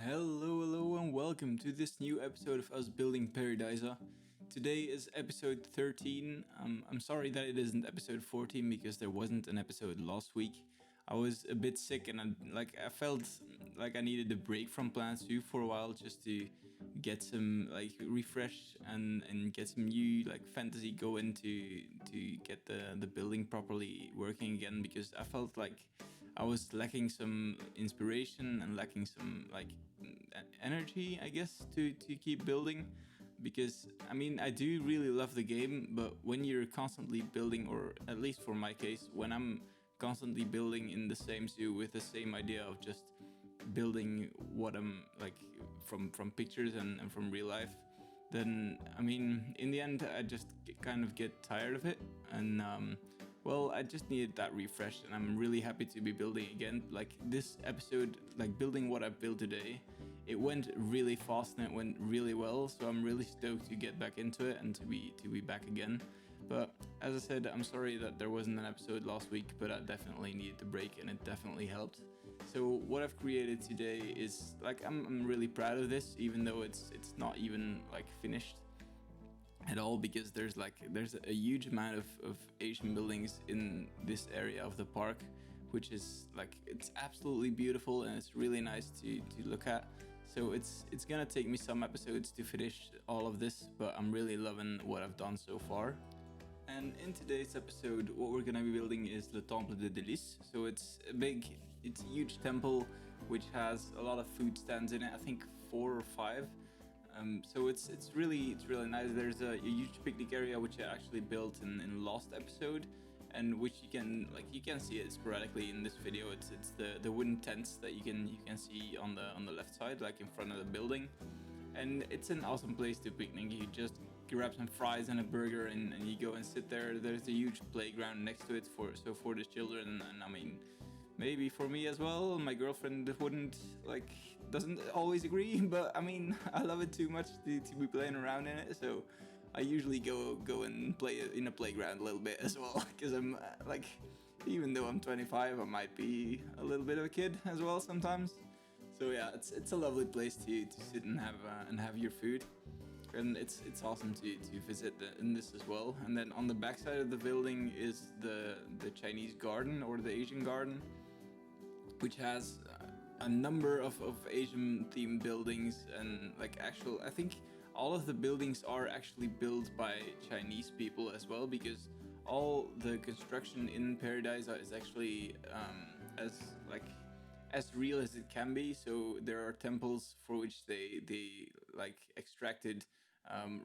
Hello, and welcome to this new episode of us building Pairi Daiza. Today is episode 13. I'm sorry that it isn't episode 14 because there wasn't an episode last week. I was a bit sick and I felt like I needed a break from Planet Zoo for a while just to get some refresh and get some new fantasy going to get the building properly working again, because I felt like I was lacking some inspiration and lacking some energy, I guess, to keep building. Because I do really love the game, but when you're constantly building, or at least for my case, when I'm constantly building in the same zoo with the same idea of just building what I'm from pictures and from real life, then in the end I just kind of get tired of it, and I just needed that refresh, and I'm really happy to be building again. Like this episode, building what I've built today, it went really fast and it went really well, so I'm really stoked to get back into it and to be back again. But as I said, I'm sorry that there wasn't an episode last week, but I definitely needed the break and it definitely helped. So what I've created today is I'm really proud of this, even though it's not even finished at all, because there's a huge amount of Asian buildings in this area of the park, which is it's absolutely beautiful and it's really nice to look at. So it's gonna take me some episodes to finish all of this, but I'm really loving what I've done so far. And in today's episode, what we're gonna be building is Le Temple de Délices. So it's a huge temple which has a lot of food stands in it. I think 4 or 5. So it's really nice. There's a huge picnic area which I actually built in last episode, and which you can see it sporadically in this video. It's the wooden tents that you can see on the left side, in front of the building, and it's an awesome place to picnic. You just grab some fries and a burger and you go and sit there. There's a huge playground next to it for the children, and maybe for me as well. My girlfriend doesn't always agree, but I love it too much to be playing around in it, so I usually go and play in a playground a little bit as well, because I'm even though I'm 25, I might be a little bit of a kid as well sometimes. So yeah, it's a lovely place to sit and have your food, and it's awesome to visit in this as well. And then on the back side of the building is the Chinese garden, or the Asian garden, which has a number of Asian themed buildings, and I think all of the buildings are actually built by Chinese people as well, because all the construction in Pairi Daiza is actually as real as it can be. So there are temples for which they extracted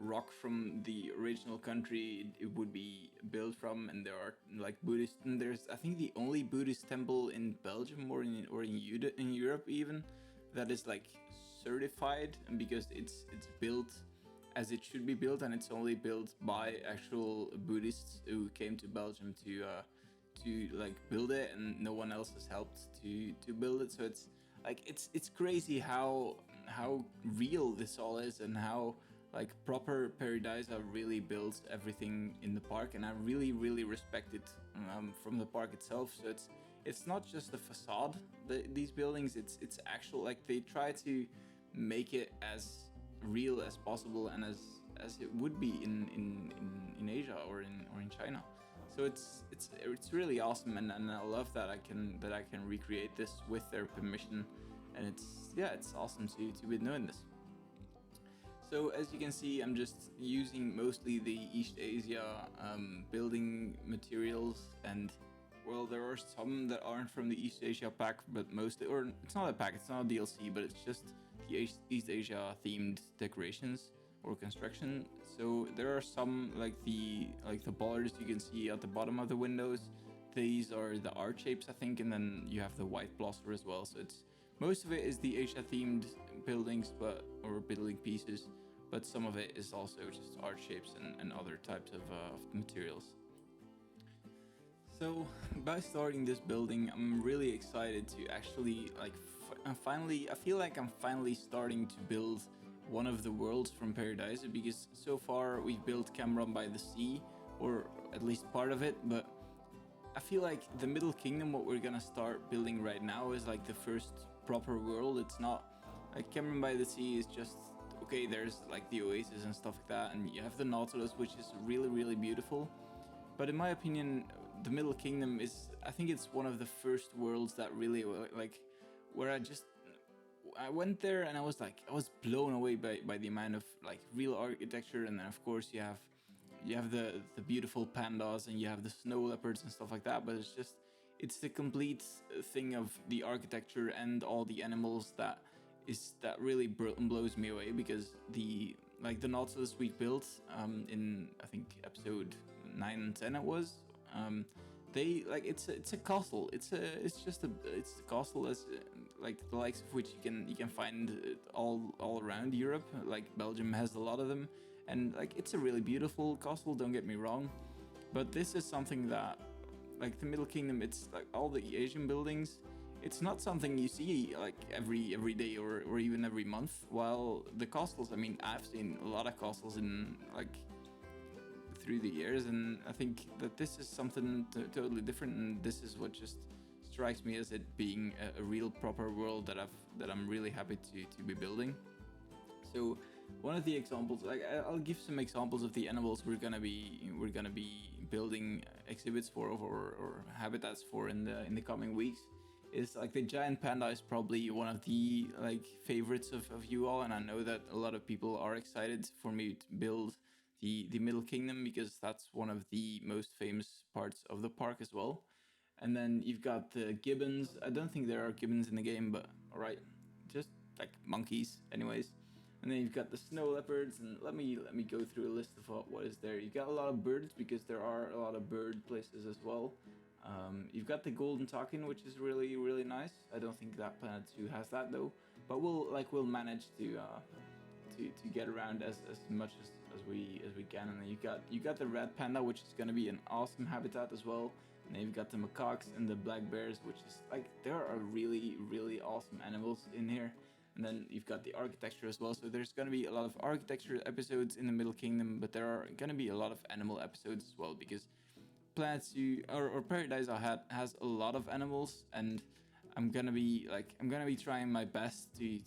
rock from the original country it would be built from, and there are Buddhist, and there's I think the only Buddhist temple in Belgium or in Europe even that is certified, and because it's built as it should be built, and it's only built by actual Buddhists who came to Belgium to build it, and no one else has helped to build it. So it's crazy how real this all is, and how proper Pairi Daiza really builds everything in the park, and I really respect it from the park itself. So it's not just the facade, these buildings, it's actual, they try to make it as real as possible, and as it would be in Asia or in China. So it's really awesome, and I love that I can recreate this with their permission, and it's awesome to be doing this. So as you can see, I'm just using mostly the East Asia building materials, and well, there are some that aren't from the East Asia pack, but mostly, or it's not a pack, it's not a DLC, but it's just the East Asia themed decorations or construction. So there are some the bollards you can see at the bottom of the windows. These are the art shapes, I think, and then you have the white plaster as well. So most of it is the Asia themed buildings, or building pieces, but some of it is also just art shapes and other types of materials. So by starting this building, I'm really excited to actually I feel like I'm finally starting to build one of the worlds from Pairi Daiza, because so far we've built Cameron by the Sea, or at least part of it, but I feel like the Middle Kingdom, what we're gonna start building right now, is the first proper world. It's not Like Cameron by the Sea is just okay. There's like the oasis and stuff like that, and you have the Nautilus, which is really really beautiful. But in my opinion, the Middle Kingdom is, I think it's one of the first worlds that really like, where I went there and I was blown away by the amount of like real architecture, and then of course you have the beautiful pandas and you have the snow leopards and stuff like that. But it's the complete thing of the architecture and all the animals that really blows me away, because the Nautilus we built in I think episode 9 and 10 it was, they like it's a castle. It's a castle as like the likes of which you can find all around Europe. Like Belgium has a lot of them, and like it's a really beautiful castle. Don't get me wrong, but this is something that like the Middle Kingdom. It's like all the Asian buildings. It's not something you see like every day or even every month. While the castles, I mean, I've seen a lot of castles in like through the years, and I think that this is something totally different, and this is what just strikes me as it being a real proper world that I'm really happy to be building. So one of the examples, like I'll give some examples of the animals we're gonna be building exhibits for or habitats for in the coming weeks. Is like the giant panda is probably one of the like favorites of you all, and I know that a lot of people are excited for me to build the Middle Kingdom, because that's one of the most famous parts of the park as well. And then you've got the gibbons. I don't think there are gibbons in the game, but all right, just like monkeys, anyways. And then you've got the snow leopards, and let me go through a list of what is there. You've got a lot of birds, because there are a lot of bird places as well. You've got the golden takin, which is really really nice. I don't think that Planet 2 has that though, but we'll manage to get around as much as we can. And then you got the red panda, which is going to be an awesome habitat as well. And then you've got the macaques and the black bears, which is like there are really really awesome animals in here. And then you've got the architecture as well. So there's going to be a lot of architecture episodes in the Middle Kingdom, but there are going to be a lot of animal episodes as well, because Planet Zoo or Pairi Daiza has a lot of animals, and I'm gonna be trying my best to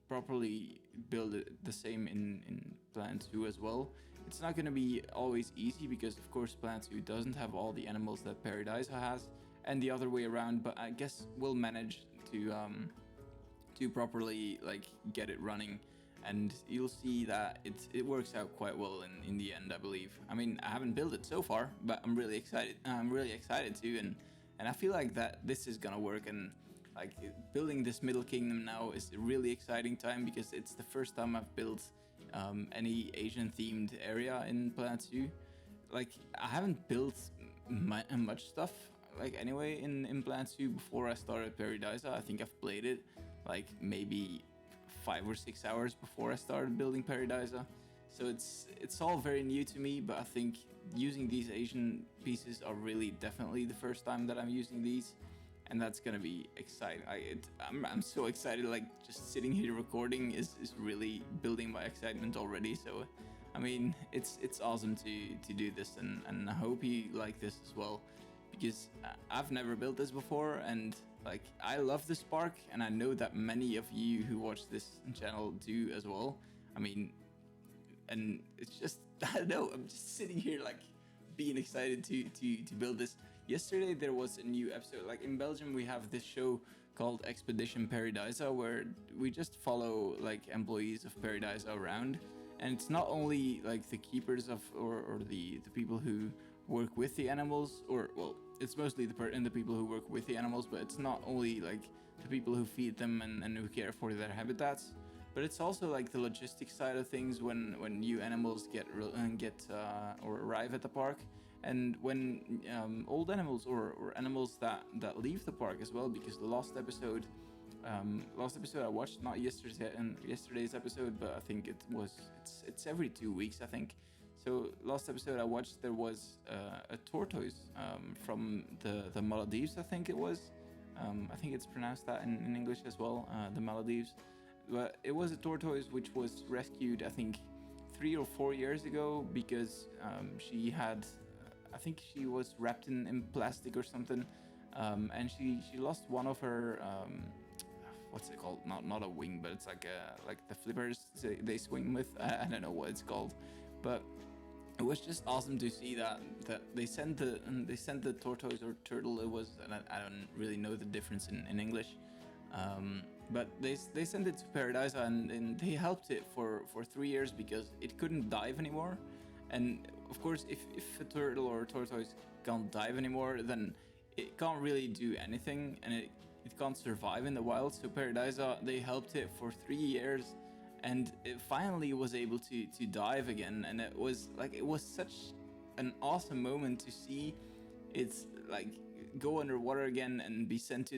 properly build it the same in Planet Zoo as well. It's not gonna be always easy, because of course Planet Zoo doesn't have all the animals that Pairi Daiza has, and the other way around. But I guess we'll manage to properly like get it running, and you'll see that it works out quite well in the end, I believe. I mean, I haven't built it so far, but I'm really excited. I'm really excited too, and I feel like that this is gonna work. And like building this Middle Kingdom now is a really exciting time, because it's the first time I've built any Asian themed area in Planet Zoo. Like I haven't built much stuff like anyway in Planet Zoo before I started Pairi Daiza. I think I've played it like maybe 5 or 6 hours before I started building Pairi Daiza. So it's all very new to me, but I think using these Asian pieces are really definitely the first time that I'm using these, and that's gonna be exciting. I'm so excited. Like just sitting here recording is really building my excitement already. So I mean, it's awesome to do this, and I hope you like this as well, because I've never built this before, and like I love this park, and I know that many of you who watch this channel do as well. I mean, and it's just I don't know, I'm just sitting here like being excited to build this. Yesterday there was a new episode. Like in Belgium we have this show called Expedition Pairi Daiza, where we just follow like employees of Pairi Daiza around, and it's not only like the keepers of or the people who work with the animals, or well, it's mostly the people who work with the animals, but it's not only like the people who feed them and who care for their habitats, but it's also like the logistics side of things when new animals get or arrive at the park, and when old animals or animals that leave the park as well. Because the last episode I watched, not yesterday's episode, but I think it's every 2 weeks, I think. So last episode I watched, there was a tortoise from the Maldives, I think it was. I think it's pronounced that in English as well, the Maldives. But it was a tortoise which was rescued, I think, 3 or 4 years ago, because she had, I think she was wrapped in plastic or something, and she lost one of her what's it called? Not a wing, but it's like the flippers they swing with. I don't know what it's called, but it was just awesome to see that they sent the tortoise or turtle. It was, and I don't really know the difference in English, but they sent it to Pairi Daiza, and they helped it for 3 years because it couldn't dive anymore. And of course, if a turtle or a tortoise can't dive anymore, then it can't really do anything, and it can't survive in the wild. So Pairi Daiza, they helped it for 3 years, and it finally was able to dive again. And it was such an awesome moment to see it's like go underwater again and be sent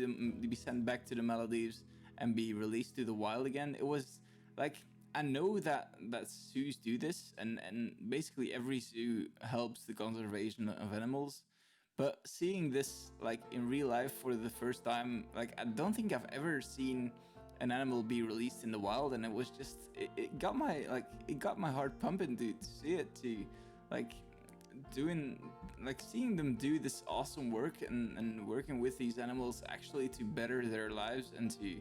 back to the Maldives and be released to the wild again. It was like, I know that zoos do this, and basically every zoo helps the conservation of animals. But seeing this like in real life for the first time, like I don't think I've ever seen an animal be released in the wild, and it was just it got my heart pumping to see it, to like seeing them do this awesome work and working with these animals actually to better their lives, and to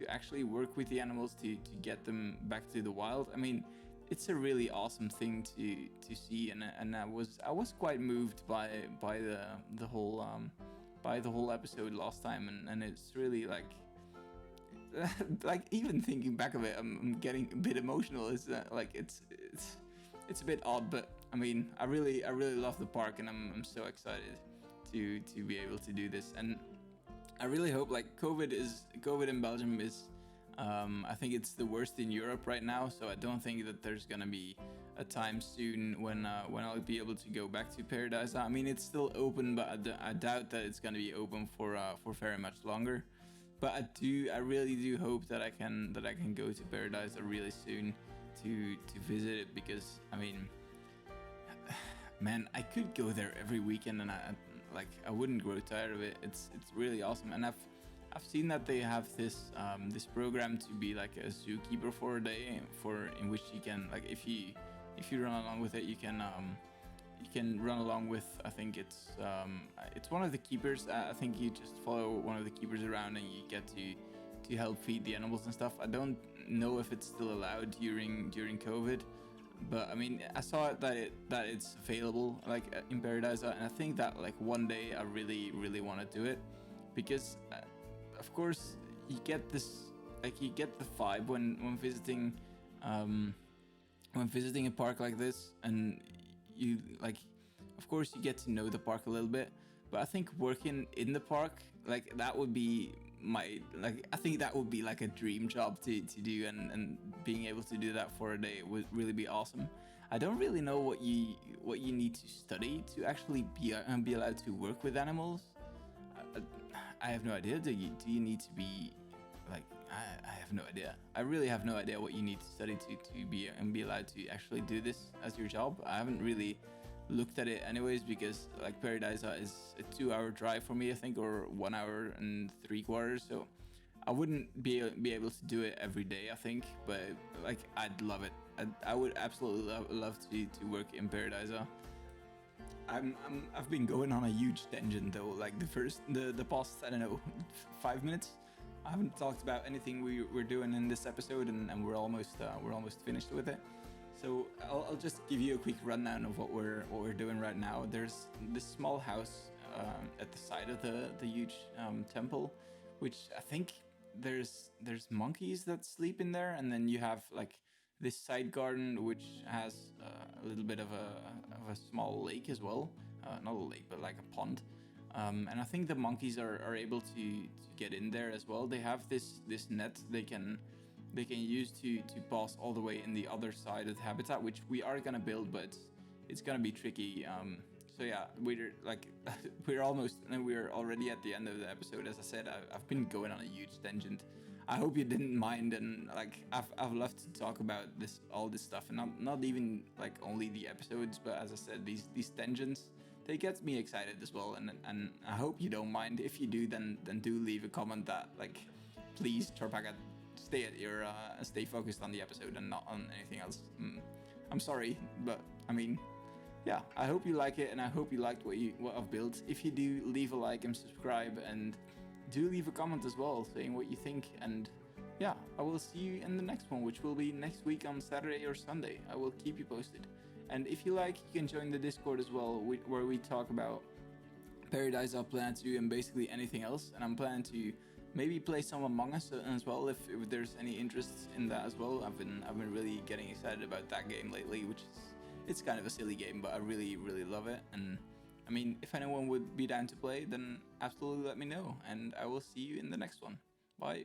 actually work with the animals to get them back to the wild. I mean, it's a really awesome thing to see, and I was quite moved by the whole episode last time, and it's really like like even thinking back of it, I'm getting a bit emotional. It's like it's a bit odd, but I mean, I really love the park, and I'm so excited to be able to do this. And I really hope, like, COVID in Belgium is I think it's the worst in Europe right now, so I don't think that there's gonna be a time soon when I'll be able to go back to Pairi Daiza. I mean, it's still open, but I doubt that it's gonna be open for very much longer. But I really do hope that I can go to Pairi Daiza really soon to visit it, because I mean, man, I could go there every weekend, and I wouldn't grow tired of it. It's really awesome, and I've seen that they have this program to be like a zookeeper for a day, in which you can, like, if you run along with it, you can run along with, I think it's one of the keepers. I think you just follow one of the keepers around, and you get to help feed the animals and stuff. I don't know if it's still allowed during COVID, but I mean, I saw that it's available like in Pairi Daiza, and I think that like one day I really want to do it, because of course you get this, like, you get the vibe when visiting a park like this, and you, like, of course you get to know the park a little bit, but I think working in the park, like, that would be I think that would be like a dream job to do, and being able to do that for a day would really be awesome. I don't really know what you need to study to actually be allowed to work with animals. I have no idea. Do you need to be like, I have no idea. I really have no idea what you need to study to be allowed to actually do this as your job. I haven't really looked at it anyways, because like Pairi Daiza is a 2-hour drive for me, I think, or 1 hour and 3/4. So I wouldn't be able to do it every day, I think, but like, I'd love it. I would absolutely love to work in Pairi Daiza. I've been going on a huge tangent though, like the past, I don't know, 5 minutes. I haven't talked about anything we're doing in this episode, and we're almost finished with it. So I'll just give you a quick rundown of what we're doing right now. There's this small house at the side of the huge temple, which I think there's monkeys that sleep in there, and then you have like this side garden which has a little bit of a small lake as well, not a lake but like a pond, and I think the monkeys are able to get in there as well. They have this net they can use to pass all the way in the other side of the habitat, which we are gonna build, but it's gonna be tricky. So yeah, we're already at the end of the episode. As I said, I've been going on a huge tangent. I hope you didn't mind, and like I've loved to talk about all this stuff, and not even like only the episodes, but as I said, these tangents, they get me excited as well, and I hope you don't mind. If you do, then do leave a comment that, like, please Torpaga, stay focused on the episode and not on anything else. I'm sorry, but I mean, yeah, I hope you like it, and I hope you liked what I've built. If you do, leave a like and subscribe, and do leave a comment as well saying what you think. And yeah, I will see you in the next one, which will be next week on Saturday or Sunday. I will keep you posted. And if you like, you can join the Discord as well, where we talk about Pairi Daiza, Planet 2, and basically anything else. And I'm planning to maybe play some Among Us as well, if there's any interest in that as well. I've been really getting excited about that game lately, which is, it's kind of a silly game, but I really love it. And I mean, if anyone would be down to play, then absolutely let me know, and I will see you in the next one. Bye.